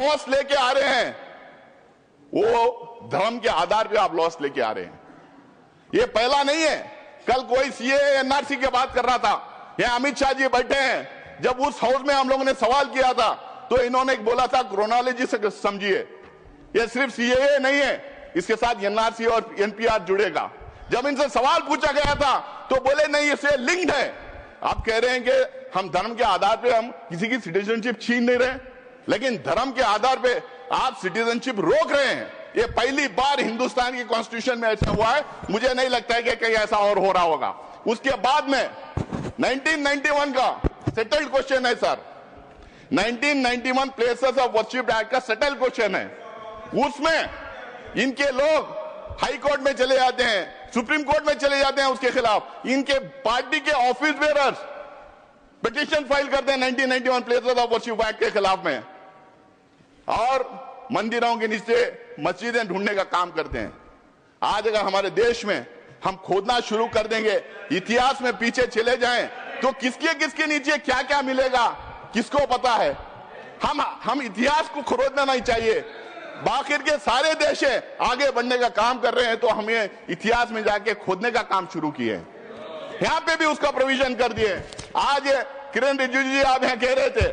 Loss लेके आ रहे हैं, वो धर्म के आधार पे आप लॉस लेके आ रहे हैं। ये पहला नहीं है। कल कोई सीएए एनआरसी की बात कर रहा था, यहाँ अमित शाह जी बैठे हैं, जब उस हाउस में हम लोगों ने सवाल किया था तो इन्होंने बोला था क्रोनोलॉजी से समझिए, ये सिर्फ सीएए नहीं है, इसके साथ एनआरसी और एनपीआर जुड़ेगा। जब इनसे सवाल पूछा गया था तो बोले नहीं, इससे लिंक्ड है। आप कह रहे हैं कि हम धर्म के आधार पे हम किसी की सिटीजनशिप छीन नहीं रहे, लेकिन धर्म के आधार पे आप सिटीजनशिप रोक रहे हैं। ये पहली बार हिंदुस्तान की कॉन्स्टिट्यूशन में ऐसा हुआ है। मुझे नहीं लगता है कि कहीं ऐसा और हो रहा होगा। उसके बाद में 1991 का सेटल्ड क्वेश्चन है sir, 1991 places of worship act का सेटल्ड क्वेश्चन है। उसमें इनके लोग हाई कोर्ट में चले जाते हैं, सुप्रीम कोर्ट में चले जाते हैं उसके खिलाफ। इनके पार्टी के ऑफिस बेयरर्स पिटीशन फाइल करते हैं 1991 प्लेसेस ऑफ वर्शिप एक्ट के खिलाफ में, और मंदिरों के नीचे मस्जिदें ढूंढने का काम करते हैं। आज अगर हमारे देश में हम खोदना शुरू कर देंगे, इतिहास में पीछे चले जाएं, तो किसके नीचे क्या क्या मिलेगा किसको पता है। हम इतिहास को खोदना नहीं चाहिए। बाकी के सारे देश आगे बढ़ने का काम कर रहे हैं, तो हमें इतिहास में जाके खोदने का काम शुरू किए। यहां पे भी उसका प्रोविजन कर दिए। आज किरण रिजिजू जी आप यहां कह रहे थे,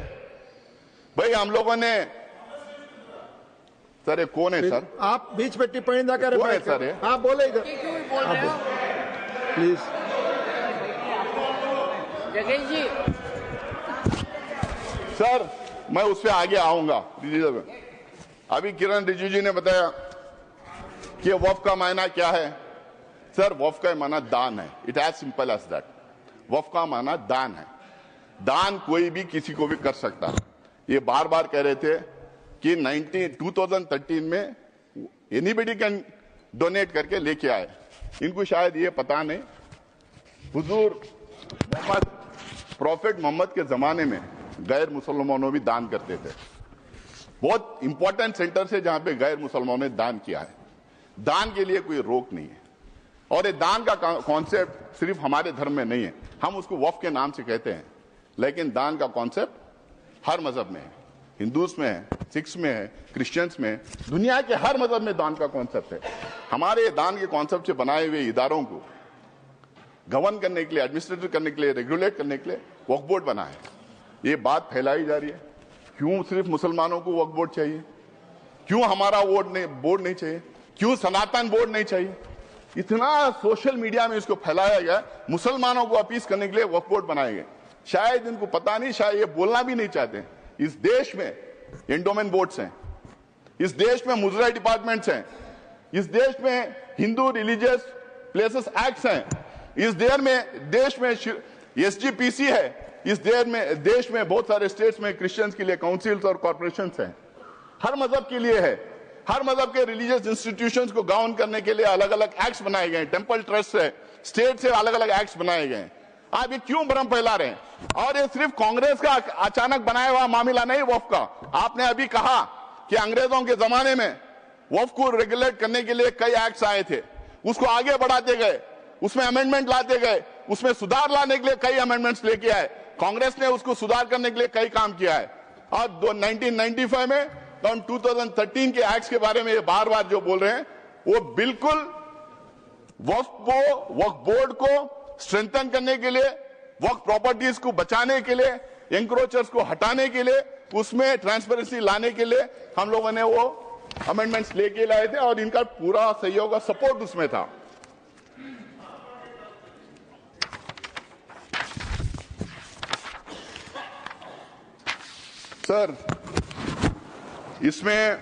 भाई हम लोगों ने, सर ये कौन है सर? आप बीच में टिप्पणी ना करें। कौन है सर ये? आप बोले इधर प्लीज। जगेश जी सर मैं उस पर आगे आऊंगा। अभी किरण रिजिजू जी ने बताया कि वक्फ का मायना क्या है। सर वक्फ का माना दान है, it as simple as that. Waqf का माना दान है। दान कोई भी किसी को भी कर सकता है। ये बार बार कह रहे थे कि 2013 में एनीबडी कैन डोनेट करके लेके आए। इनको शायद ये पता नहीं, हुजूर मोहम्मद प्रॉफिट मोहम्मद के जमाने में गैर मुसलमानों भी दान करते थे। बहुत इंपॉर्टेंट सेंटर से जहां पे गैर मुसलमानों ने दान किया है। दान के लिए कोई रोक नहीं है। और ये दान का कॉन्सेप्ट सिर्फ हमारे धर्म में नहीं है, हम उसको वक्फ के नाम से कहते हैं, लेकिन दान का कॉन्सेप्ट हर मजहब में है। हिंदूज में है, सिख्स में है, क्रिश्चियंस में है, दुनिया के हर मजहब में दान का कॉन्सेप्ट है। हमारे दान के कॉन्सेप्ट से बनाए हुए इदारों को गवर्न करने के लिए, एडमिनिस्ट्रेट करने के लिए, रेगुलेट करने के लिए वक्फ बोर्ड बना है। ये बात फैलाई जा रही है, क्यों सिर्फ मुसलमानों को वक्फ बोर्ड चाहिए, क्यों हमारा बोर्ड नहीं चाहिए, क्यों सनातन बोर्ड नहीं चाहिए। इतना सोशल मीडिया में इसको फैलाया गया, मुसलमानों को अपील करने के लिए वक्फ बोर्ड बनाए गए। शायद इनको पता नहीं, शायद ये बोलना भी नहीं चाहते। इस देश में एंडोमेंट बोर्ड्स हैं, इस देश में मुजरा डिपार्टमेंट्स हैं, इस देश में हिंदू रिलीजियस प्लेसेस एक्ट्स हैं, इस देश में एसजीपीसी है, इस देश में बहुत सारे स्टेट्स में क्रिश्चियंस के लिए काउंसिल्स और कॉर्पोरेशंस हैं। हर मजहब के लिए है। हर मजहब के रिलीजियस इंस्टीट्यूशंस को गवर्न करने के लिए अलग अलग एक्ट्स बनाए गए। टेंपल ट्रस्ट से, स्टेट से अलग अलग एक्ट्स बनाए गए। आप ये क्यों भ्रम फैला रहे हैं? और ये सिर्फ कांग्रेस का अचानक बनाया हुआ मामला नहीं वक्फ का। आपने अभी कहा कि अंग्रेजों के जमाने में वक्फ को रेगुलेट करने के लिए कई एक्ट्स आए थे, उसको आगे बढ़ाते गए, उसमें अमेंडमेंट लाते गए, उसमें सुधार लाने के लिए कई अमेंडमेंट्स लेके आए। कांग्रेस ने उसको सुधार करने के लिए कई काम किया है। और 1995 में 2013 के एक्ट्स के बारे में बार बार जो बोल रहे हैं, वो बिल्कुल वक्फ बोर्ड को स्ट्रेंथन करने के लिए, वक्फ प्रॉपर्टीज को बचाने के लिए, एंक्रोचर्स को हटाने के लिए, उसमें ट्रांसपेरेंसी लाने के लिए हम लोगों ने वो अमेंडमेंट्स लेके लाए थे, और इनका पूरा सहयोग और सपोर्ट उसमें था। सर इसमें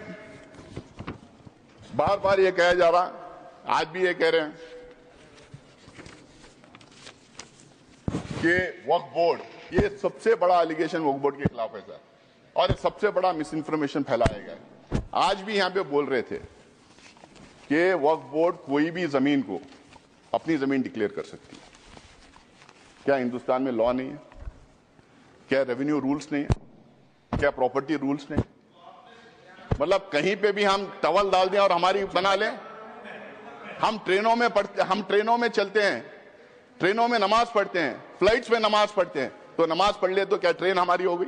बार बार ये कहा जा रहा, आज भी ये कह रहे हैं कि वक्फ बोर्ड, ये सबसे बड़ा एलिगेशन वक्फ बोर्ड के खिलाफ है सर, और सबसे बड़ा मिस इन्फॉर्मेशन फैलाया गया है। आज भी यहां पे बोल रहे थे कि वक्फ बोर्ड कोई भी जमीन को अपनी जमीन डिक्लेयर कर सकती है। क्या हिंदुस्तान में लॉ नहीं है? क्या रेवेन्यू रूल्स नहीं है? क्या प्रॉपर्टी रूल्स नहीं? मतलब कहीं पे भी हम टवल डाल दें और हमारी बना लें? हम ट्रेनों में चलते हैं, ट्रेनों में नमाज पढ़ते हैं, फ्लाइट्स में नमाज पढ़ते हैं, तो नमाज पढ़ ले तो क्या ट्रेन हमारी हो गई?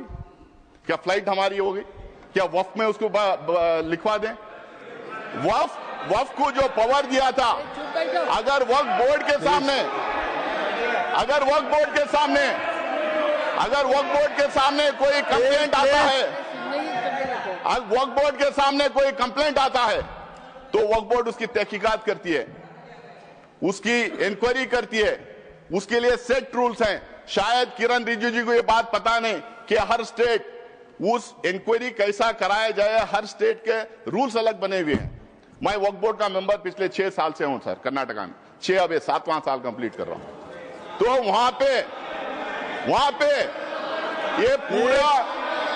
क्या फ्लाइट हमारी हो गई? क्या वक्फ में उसको लिखवा दें? वक्फ को जो पावर दिया था, अगर वक्फ बोर्ड के सामने कोई कंप्लेंट आता है, वक्फ बोर्ड के सामने कोई कंप्लेंट आता है तो वक्फ बोर्ड उसकी तहकीकात करती है, उसकी इंक्वायरी करती है, उसके लिए सेट रूल्स हैं। शायद किरण रिजिजू को ये बात पता नहीं कि हर स्टेट उस इंक्वायरी कैसा कराया जाए, हर स्टेट के रूल्स अलग बने हुए हैं। मैं वक्फ बोर्ड का मेंबर पिछले 6 साल से हूं सर, कर्नाटका में 6, अब 7वां साल कंप्लीट कर रहा हूं। तो वहां पे ये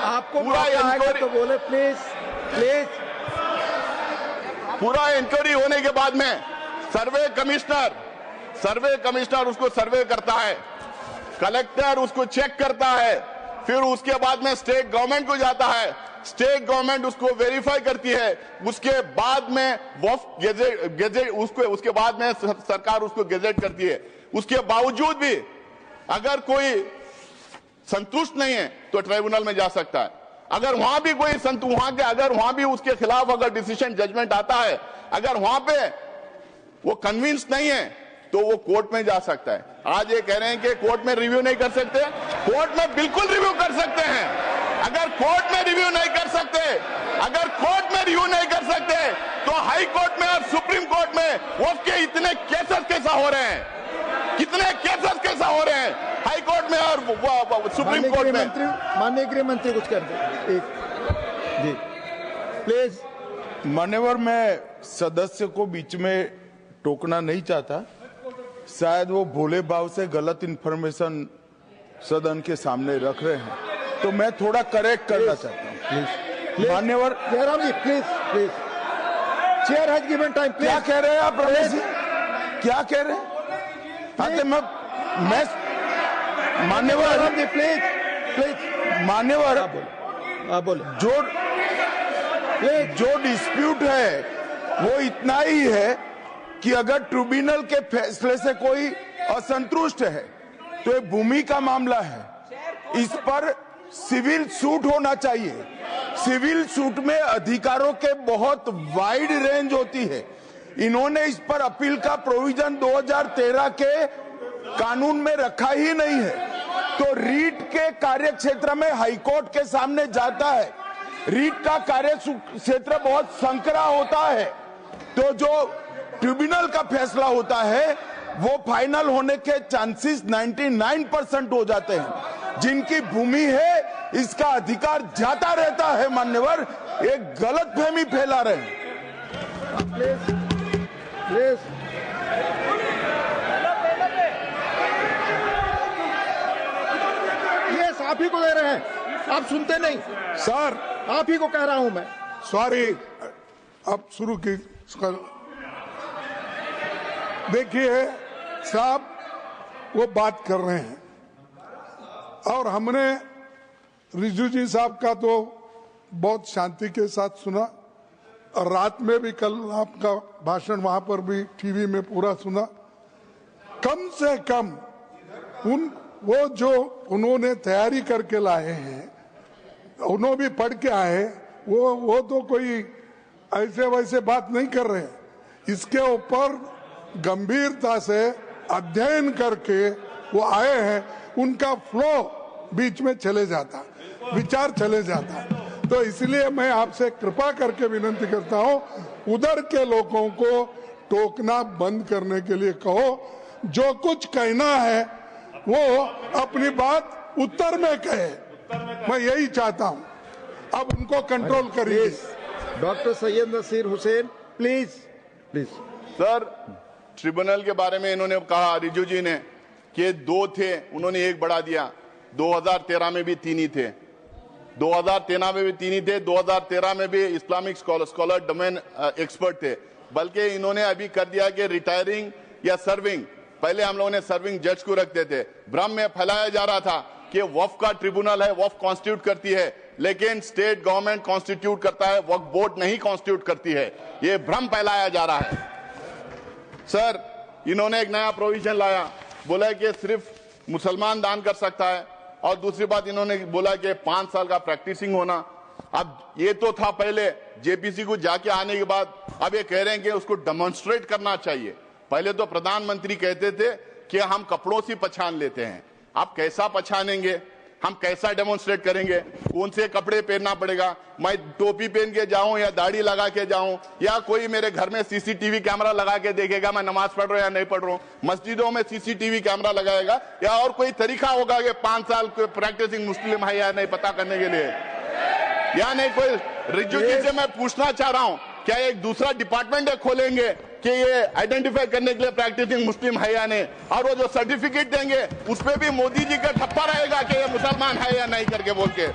आपको इंक्वायरी तो बोले प्लीज। पूरा इंक्वायरी होने के बाद में सर्वे कमिश्नर उसको सर्वे करता है, कलेक्टर उसको चेक करता है, फिर उसके बाद में स्टेट गवर्नमेंट को जाता है, स्टेट गवर्नमेंट उसको वेरीफाई करती है, उसके बाद में वक्फ गेजेट उसके बाद में सरकार उसको गेजेट करती है। उसके बावजूद भी अगर कोई संतुष्ट नहीं है तो ट्राइब्यूनल में जा सकता है। अगर वहां भी कोई अगर वहां भी उसके खिलाफ अगर डिसीजन जजमेंट आता है, अगर वहां पे वो कन्विंस नहीं है तो वो कोर्ट में जा सकता है। आज ये कह रहे हैं कि कोर्ट में रिव्यू नहीं कर सकते, कोर्ट में बिल्कुल रिव्यू कर सकते हैं। अगर कोर्ट में रिव्यू नहीं कर सकते तो हाई कोर्ट में और सुप्रीम कोर्ट में वक्फ के इतने केसेस कैसा हो रहे हैं, हाई कोर्ट में और सुप्रीम कोर्ट में। माननीय गृह मंत्री कुछ कर दे जी प्लीज। मान्यवर, मैं सदस्य को बीच में टोकना नहीं चाहता, शायद वो भोले भाव से गलत इंफॉर्मेशन सदन के सामने रख रहे हैं, तो मैं थोड़ा करेक्ट करना चाहता हूँ। मान्यवर Jairam ji please chair has given time. क्या कह रहे हैं आप रमेश जी, क्या कह रहे हैं? मैं मान्यवर जी प्लीज मान्यवर आप बोले जो डिस्प्यूट है वो इतना ही है कि अगर ट्रिब्यूनल के फैसले से कोई असंतुष्ट है तो ये भूमि का मामला है, इस पर सिविल सूट होना चाहिए। सिविल सूट में अधिकारों के बहुत वाइड रेंज होती है। इन्होंने इस पर अपील का प्रोविजन 2013 के कानून में रखा ही नहीं है, तो रीट के कार्य क्षेत्र में हाईकोर्ट के सामने जाता है। रीट का कार्य क्षेत्र बहुत संकरा होता है, तो जो ट्रिब्यूनल का फैसला होता है वो फाइनल होने के चांसेस 99% हो जाते हैं। जिनकी भूमि है इसका अधिकार जाता रहता है। मान्यवर, एक गलतफहमी फैला रहे हैं। ये आप ही को दे रहे हैं, आप सुनते नहीं सर, आप ही को कह रहा हूं मैं। सॉरी, अब शुरू की। देखिए साहब, वो बात कर रहे हैं और हमने रिजिजू जी साहब का तो बहुत शांति के साथ सुना, और रात में भी कल आपका भाषण वहां पर भी टीवी में पूरा सुना। कम से कम वो जो उन्होंने तैयारी करके लाए हैं, उन्होंने भी पढ़ के आए, वो तो कोई ऐसे वैसे बात नहीं कर रहे हैं। इसके ऊपर गंभीरता से अध्ययन करके वो आए हैं, उनका फ्लो बीच में चले जाता, विचार चले जाता। तो इसलिए मैं आपसे कृपा करके विनती करता हूं, उधर के लोगों को टोकना बंद करने के लिए कहो। जो कुछ कहना है वो अपनी बात उत्तर में कहे, मैं यही चाहता हूं। अब उनको कंट्रोल करिए। Doctor Syed Naseer Hussain please. Sir, tribunal के बारे में इन्होंने कहा, रिजिजू जी ने, कि 2 थे, उन्होंने 1 बढ़ा दिया। 2013 में भी 3 ही थे, 2013 में भी 3 ही थे, 2013 में भी इस्लामिक स्कॉलर डोमेन एक्सपर्ट थे। बल्कि इन्होंने अभी कर दिया कि रिटायरिंग या सर्विंग, पहले हम लोगों ने सर्विंग जज को रखते थे। भ्रम में फैलाया जा रहा था कि वक्फ का ट्रिब्यूनल है, वक्फ कॉन्स्टिट्यूट करती है, लेकिन स्टेट गवर्नमेंट कॉन्स्टिट्यूट करता है, वक्फ बोर्ड नहीं कॉन्स्टिट्यूट करती है। ये भ्रम फैलाया जा रहा है। सर, इन्होंने एक नया प्रोविजन लाया, बोला कि सिर्फ मुसलमान दान कर सकता है, और दूसरी बात इन्होंने बोला कि 5 साल का प्रैक्टिसिंग होना। अब ये तो था पहले, जेपीसी को जाके आने के बाद अब ये कह रहे हैं कि उसको डेमोन्स्ट्रेट करना चाहिए। पहले तो प्रधानमंत्री कहते थे कि हम कपड़ों से पहचान लेते हैं, आप कैसा पहचानेंगे, हम कैसा डेमोन्स्ट्रेट करेंगे, कौन से कपड़े पहनना पड़ेगा, मैं टोपी पहन के जाऊं या दाढ़ी लगा के जाऊं, या कोई मेरे घर में सीसीटीवी कैमरा लगा के देखेगा मैं नमाज पढ़ रहा हूं या नहीं पढ़ रहा हूं, मस्जिदों में सीसीटीवी कैमरा लगाएगा, या और कोई तरीका होगा कि 5 साल प्रैक्टिसिंग मुस्लिम है या नहीं पता करने के लिए, या नहीं। कोई रिजू जी से मैं पूछना चाह रहा हूं, क्या एक दूसरा डिपार्टमेंट है खोलेंगे कि ये आइडेंटिफाई करने के लिए प्रैक्टिसिंग मुस्लिम है या नहीं, और वो जो सर्टिफिकेट देंगे उस पे भी मोदी जी का ठप्पा रहेगा कि ये मुसलमान है या नहीं करके बोल के।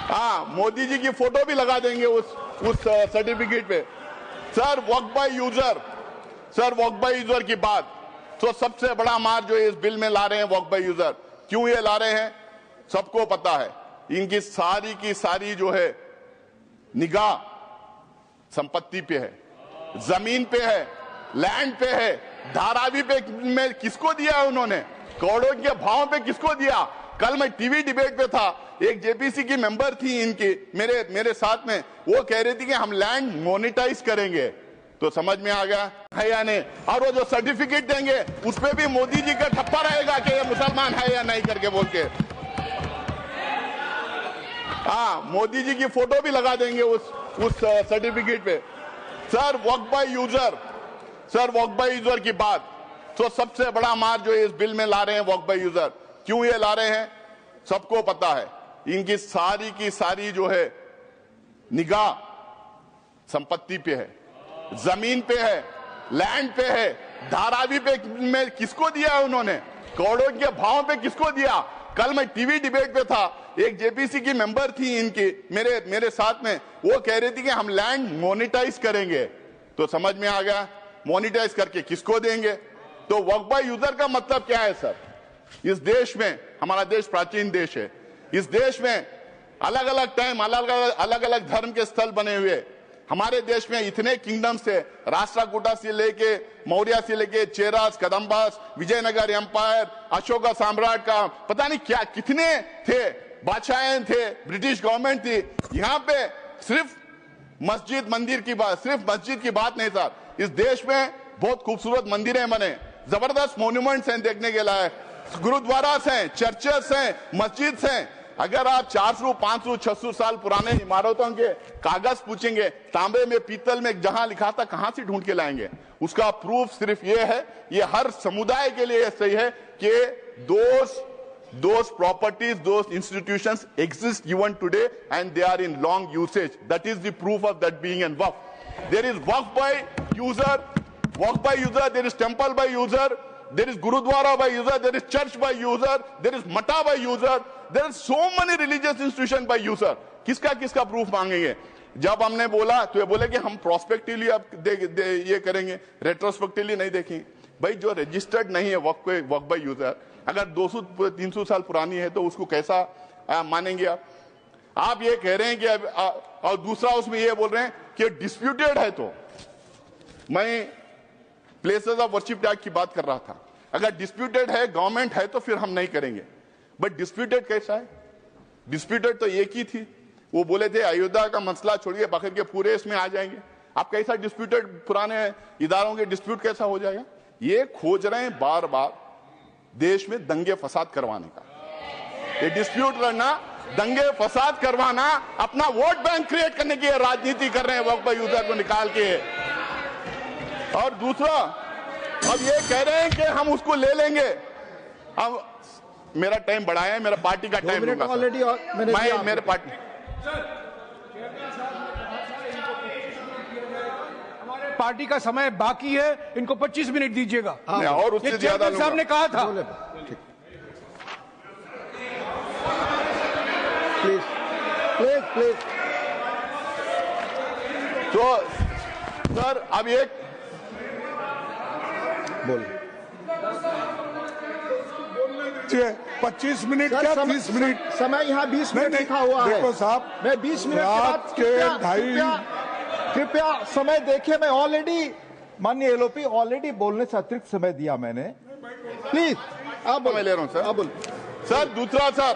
हाँ, मोदी जी की फोटो भी लगा देंगे उस सर्टिफिकेट पे। सर वक्फ बाय यूजर की बात, तो सबसे बड़ा मार जो इस बिल में ला रहे हैं वक्फ बाय यूजर, क्यों ये ला रहे हैं सबको पता है। इनकी सारी की सारी जो है निगाह संपत्ति पे है, जमीन पे है, लैंड पे है, धारावी पे में किसको दिया है उन्होंने, करोड़ों के भाव पे किसको दिया। कल मैं टीवी डिबेट पे था, एक जेपीसी की मेंबर थी इनकी मेरे साथ में, वो कह रही थी कि हम लैंड मोनेटाइज करेंगे, तो समझ में आ गया है या नहीं। और वो जो सर्टिफिकेट देंगे उस पे भी मोदी जी का ठप्पा रहेगा कि ये मुसलमान है या नहीं करके बोल के। हाँ, मोदी जी की फोटो भी लगा देंगे उस सर्टिफिकेट पे। सर वक्फ बाय यूजर की बात, तो सबसे बड़ा मार जो इस बिल में ला रहे हैं वक्फ बाय यूजर, क्यों ये ला रहे हैं सबको पता है। इनकी सारी की सारी जो है निगाह संपत्ति पे है, जमीन पे है, लैंड पे है, धारावी पे में किसको दिया है उन्होंने, करोड़ों के भाव पे किसको दिया। कल मैं टीवी डिबेट पे था, एक जेपीसी की मेंबर थी इनकी मेरे साथ में, वो कह रही थी कि हम लैंड मोनेटाइज करेंगे, तो समझ में आ गया मोनेटाइज करके किसको देंगे। तो वक्फ बाय यूजर का मतलब क्या है सर, इस देश में, हमारा देश प्राचीन देश है, इस देश में अलग अलग टाइम अलग अलग धर्म के स्थल बने हुए, हमारे देश में इतने किंगडम्स थे, राष्ट्रकूटा से लेके मौर्य से लेके चेरास, कदम्बास, विजयनगर एम्पायर, अशोका सम्राट का पता नहीं क्या कितने थे, बादशाहें थे, ब्रिटिश गवर्नमेंट थी। यहाँ पे सिर्फ मस्जिद की बात नहीं सर, इस देश में बहुत खूबसूरत मंदिरें बने, जबरदस्त मॉन्यूमेंट्स हैं देखने के लायक, गुरुद्वारास हैं, चर्चेस हैं, मस्जिद हैं। अगर आप 400, 500, 600 साल पुराने इमारतों के कागज पूछेंगे, तांबे में, पीतल में जहां लिखा था, कहां से ढूंढ के लाएंगे। उसका प्रूफ सिर्फ ये है, ये हर समुदाय के लिए सही है कि those properties, those institutions exist even today and they are in long usage. That is the proof of that being in waqf. There is waqf by user, there is temple by user, there is gurudwara by user, there is church by user, there is mata by user, there are so many religious institutions by user. किसका proof मांगेंगे। जब हमने बोला तो ये बोले कि हम प्रोस्पेक्टिवली अब ये करेंगे, रेट्रोस्पेक्टिवली नहीं देखेंगे। भाई जो रजिस्टर्ड नहीं है वक्फ बाय यूजर, अगर 200-300 साल पुरानी है तो उसको कैसा मानेंगे आप ये कह रहे हैं कि और दूसरा उसमें ये बोल रहे हैं कि डिस्प्यूटेड है। तो मैं प्लेसेस ऑफ वर्शिप टैग की बात कर रहा था, अगर डिस्प्यूटेड है, गवर्नमेंट है, तो फिर हम नहीं करेंगे। बट डिस्प्यूटेड कैसा है, डिस्प्यूटेड तो एक ही थी, वो बोले थे अयोध्या का मसला छोड़िए बाकी के पूरे इसमें आ जाएंगे। आप कैसा डिस्प्यूटेड, पुराने इदारों के डिस्प्यूट कैसा हो जाएगा। ये खोज रहे हैं बार बार देश में दंगे फसाद करवाने का, ये डिस्प्यूट करना, दंगे फसाद करवाना, अपना वोट बैंक क्रिएट करने की राजनीति कर रहे हैं वक्फ बाय यूजर को निकाल के। और दूसरा अब ये कह रहे हैं कि हम उसको ले लेंगे। अब मेरा टाइम बढ़ाया है, मेरा पार्टी का टाइम लूंगा ऑलरेडी मैं मेरे पार्टी पार्टी का समय बाकी है, इनको 25 मिनट दीजिएगा। और उससे ज्यादा साहब ने कहा था। प्लीज तो सर अब एक बोल 25 मिनट क्या 30 मिनट समय यहाँ 20 मिनट लिखा हुआ है। देखो साहब, मैं 20 मिनट रात के कृपया समय देखे। मैं ऑलरेडी माननीय एलओपी ऑलरेडी बोलने से अतिरिक्त समय दिया मैंने। प्लीज आप मैं ले रहा हूं सर। आप बोल सर दूसरा सर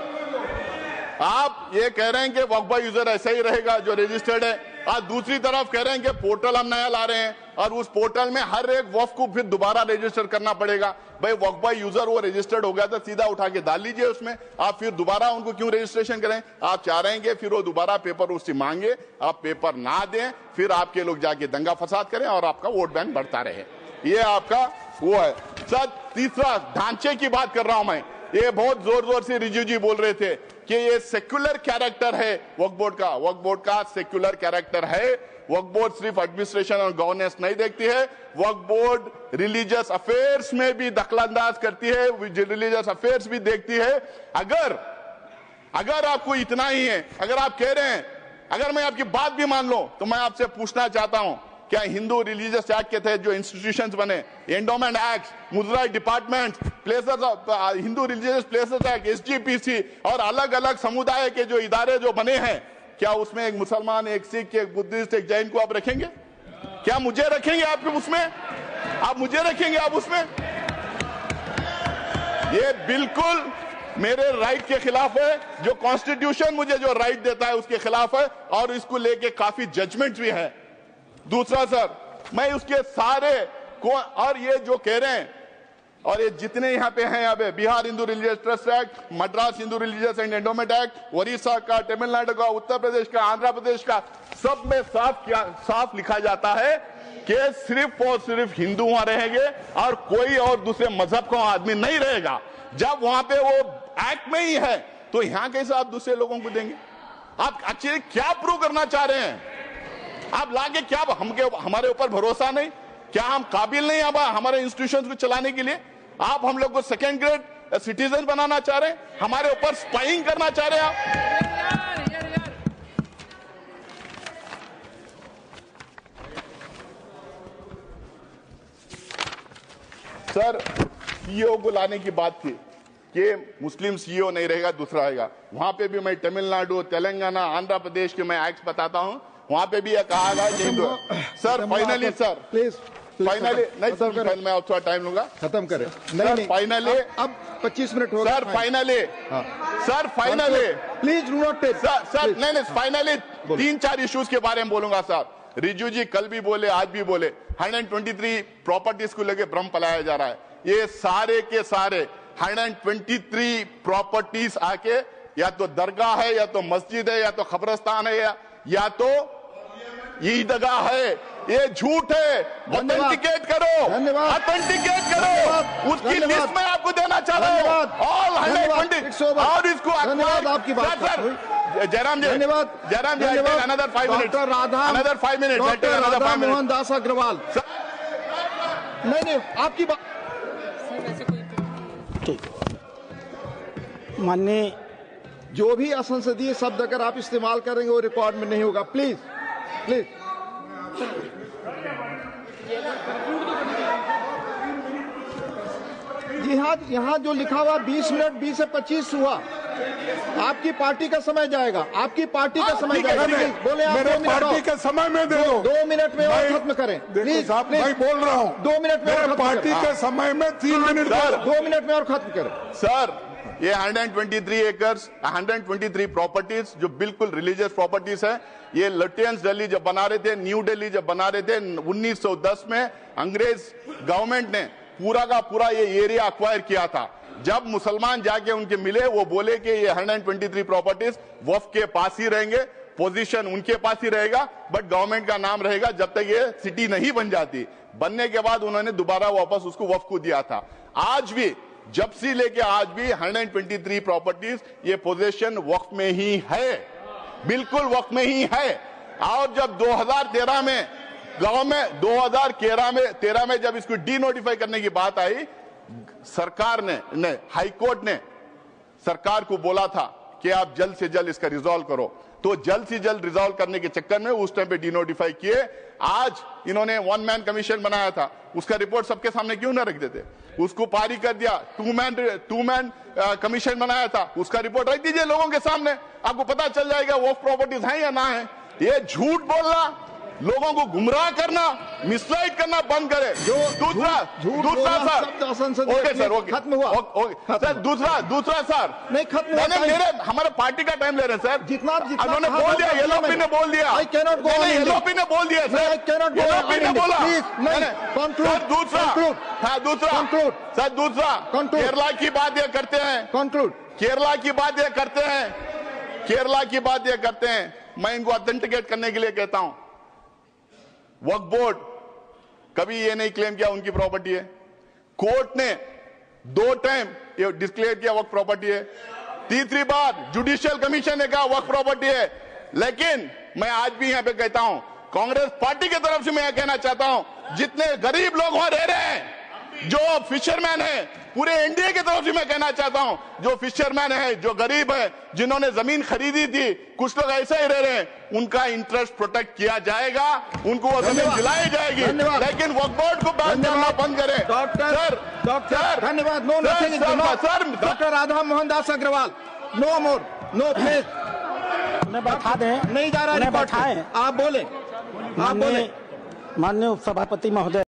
आप ये कह रहे हैं कि वक्फ बाय यूजर ऐसा ही रहेगा जो रजिस्टर्ड है, और दूसरी तरफ कह रहे हैं कि पोर्टल हम नया ला रहे हैं और उस पोर्टल में हर एक वक्फ को फिर दोबारा रजिस्टर करना पड़ेगा। भाई वक्फ बाय यूजर वो रजिस्टर्ड हो गया तो सीधा उठा के डाल लीजिए उसमें, आप फिर दोबारा उनको क्यों रजिस्ट्रेशन करें? आप चाह रहे हैं कि फिर वो दोबारा पेपर उससे मांगे, आप पेपर ना दें, फिर आपके लोग जाके दंगा फसाद करें और आपका वोट बैंक बढ़ता रहे। ये आपका वो है। सर तीसरा ढांचे की बात कर रहा हूं मैं, ये बहुत जोर जोर से रिजू जी बोल रहे थे कि ये सेक्युलर कैरेक्टर है वक्फ बोर्ड का। वक्फ बोर्ड का सेक्युलर कैरेक्टर है। वक्फ बोर्ड सिर्फ एडमिनिस्ट्रेशन और गवर्नेंस नहीं देखती है, वक्फ बोर्ड रिलीजियस अफेयर्स में भी दखलंदाज करती है, रिलीजियस अफेयर्स भी देखती है। अगर आपको इतना ही है, अगर आप कह रहे हैं, अगर मैं आपकी बात भी मान लो तो मैं आपसे पूछना चाहता हूं, क्या हिंदू रिलीजियस एक्ट के तहत जो इंस्टीट्यूशंस बने, endowment act, Muzrai department, places of Hindu religious places act, SGPC और अलग अलग समुदाय के जो इदारे जो बने हैं, क्या उसमें एक मुसलमान, एक सिख, एक बुद्धिस्ट, एक जैन को आप रखेंगे? क्या मुझे रखेंगे आप उसमें? आप मुझे रखेंगे आप उसमें? ये बिल्कुल मेरे राइट के खिलाफ है। जो कॉन्स्टिट्यूशन मुझे जो राइट देता है उसके खिलाफ है, और इसको लेके काफी जजमेंट भी है। दूसरा सर, मैं उसके सारे को, और ये जो कह रहे हैं, और ये जितने यहाँ पे हैं, यहाँ Bihar Hindu religious trust act, Madras Hindu religious and endowment act, Orissa का, तमिलनाडु का, उत्तर प्रदेश का, आंध्र प्रदेश का, सब में साफ लिखा जाता है कि सिर्फ और सिर्फ हिंदू वहां रहेंगे और कोई और दूसरे मजहब का आदमी नहीं रहेगा। जब वहां पे वो एक्ट में ही है तो यहाँ कैसे आप दूसरे लोगों को देंगे? आप एक्चुअली क्या प्रूव करना चाह रहे हैं? आप लाके क्या हमारे ऊपर भरोसा नहीं? क्या हम काबिल नहीं हमारे इंस्टीट्यूशंस को चलाने के लिए? आप हम लोग को सेकेंड ग्रेड सिटीजन बनाना चाह रहे हैं? हमारे ऊपर स्पाइंग करना चाह रहे हैं आप? सर सीईओ को लाने की बात थी कि मुस्लिम सीईओ नहीं रहेगा, दूसरा रहेगा। वहां पे भी मैं तमिलनाडु, तेलंगाना, आंध्र प्रदेश के मैं एक्ट बताता हूं, वहां पे भी कहा गया। Sir finally sir please finally नहीं, मैं थोड़ा टाइम लूंगा, खत्म करें। नहीं फाइनली अब 25 मिनट हो गए sir. Finally sir, finally please do not take sir नहीं, फाइनली 3-4 इश्यूज के बारे में बोलूंगा सर। रिजू जी कल भी बोले, आज भी बोले, 123 प्रॉपर्टीज को लेके भ्रम फैलाया जा रहा है। ये सारे के सारे 123 प्रॉपर्टीज आके या तो दरगाह है, या तो मस्जिद है, या तो खबरस्तान है, या तो ईदगाह है। ये झूठ है। ऑथेंटिकेट करो, ऑथेंटिकेट करो। उसकी लिस्ट में आपको देना चाह रहा हूं ऑल 120 और इसको आपकी बात जयराम जी, धन्यवाद। Jairam ji, another 5 minute, another 5 minute, Radha Mohan Das Agrawal. नहीं आपकी बात माननीय, जो भी असंसदीय शब्द अगर आप इस्तेमाल करेंगे वो रिकॉर्ड में नहीं होगा। Please please. जी हाँ, यहाँ जो लिखा हुआ 20 मिनट 20 से 25 हुआ, आपकी पार्टी का समय जाएगा, आपकी पार्टी का समय जाएगा। बोले आप मेरे 2 मिनट पार्टी के समय में दे दो, 2 मिनट में और खत्म करें प्लीज। मैं बोल रहा हूँ 2 मिनट में मेरे पार्टी के समय में 3 मिनट, 2 मिनट में और खत्म करें सर। ये 123 एकर्स, 123 प्रॉपर्टीज जो बिल्कुल रिलीजियस प्रॉपर्टीज है। ये लेफ्टिनेंट दिल्ली जब बना रहे थे, न्यू दिल्ली जब बना रहे थे 1910 में, अंग्रेज गवर्नमेंट ने पूरा का पूरा ये एरिया अक्वायर किया था। जब मुसलमान जाके उनके मिले, वो बोले कि ये 123 प्रॉपर्टीज वक्फ के पास ही रहेंगे, पोजीशन उनके पास ही रहेगा, बट गवर्नमेंट का नाम रहेगा जब तक ये सिटी नहीं बन जाती। बनने के बाद उन्होंने दोबारा वापस उसको वक्फ को दिया था। आज भी, जब से लेके आज भी 123 प्रॉपर्टीज ये पोजीशन वक्फ में ही है, बिल्कुल वक्फ में ही है। और जब 2013 में गवर्नमेंट 2013 में जब इसको डी नोटिफाई करने की बात आई, सरकार ने हाई कोर्ट ने सरकार को बोला था कि आप जल्द से जल्द इसका रिजॉल्व करो। तो जल्द से जल्द रिजॉल्व करने के चक्कर में उस टाइम पे डी नोटिफाई किए। आज इन्होंने 1 मैन कमीशन बनाया था, उसका रिपोर्ट सबके सामने क्यों ना रख देते? उसको पारी कर दिया। 2 मैन कमीशन बनाया था, उसका रिपोर्ट रख दीजिए लोगों के सामने, आपको पता चल जाएगा वो प्रॉपर्टीज हैं या ना है। ये झूठ बोलना, लोगों को गुमराह करना, मिसगाइड करना बंद करें। दूसरा सर, ओके सर, ओके खत्म हुआ, सर। दूसरा सर, नहीं खत्म हुआ, हमारे पार्टी का टाइम ले रहे हैं सर। जितना उन्होंने बोल दिया, येलोपी ने बोल दिया, येलोपी ने बोल दिया सर, येलोपी ने बोला। दूसरा केरला की बात ये करते हैं, केरला की बात ये करते हैं, केरला की बात ये करते हैं। मैं इनको ऑथेंटिकेट करने के लिए कहता हूं, वक्फ बोर्ड कभी ये नहीं क्लेम किया उनकी प्रॉपर्टी है। कोर्ट ने 2 टाइम ये डिक्लेयर किया वक्फ प्रॉपर्टी है। तीसरी बार जुडिशियल कमीशन ने कहा वक्फ प्रॉपर्टी है। लेकिन मैं आज भी यहां पे कहता हूं, कांग्रेस पार्टी की तरफ से मैं कहना चाहता हूं, जितने गरीब लोग वहां रह रहे हैं, जो फिशरमैन है, पूरे एनडीए की तरफ से मैं कहना चाहता हूं, जो फिशरमैन है, जो गरीब है, जिन्होंने जमीन खरीदी थी, कुछ लोग ऐसे ही रह रहे हैं, उनका इंटरेस्ट प्रोटेक्ट किया जाएगा, उनको वो जमीन दिलाई जाएगी। लेकिन वक्फ बोर्ड को बात करना बंद करें। डॉक्टर धन्यवाद। No nothing sir. Doctor Radha Mohan Das Agarwal, no more, no please. बैठा दें, नहीं जा रहा रिपोर्ट, आप बोले। माननीय उपसभापति महोदय।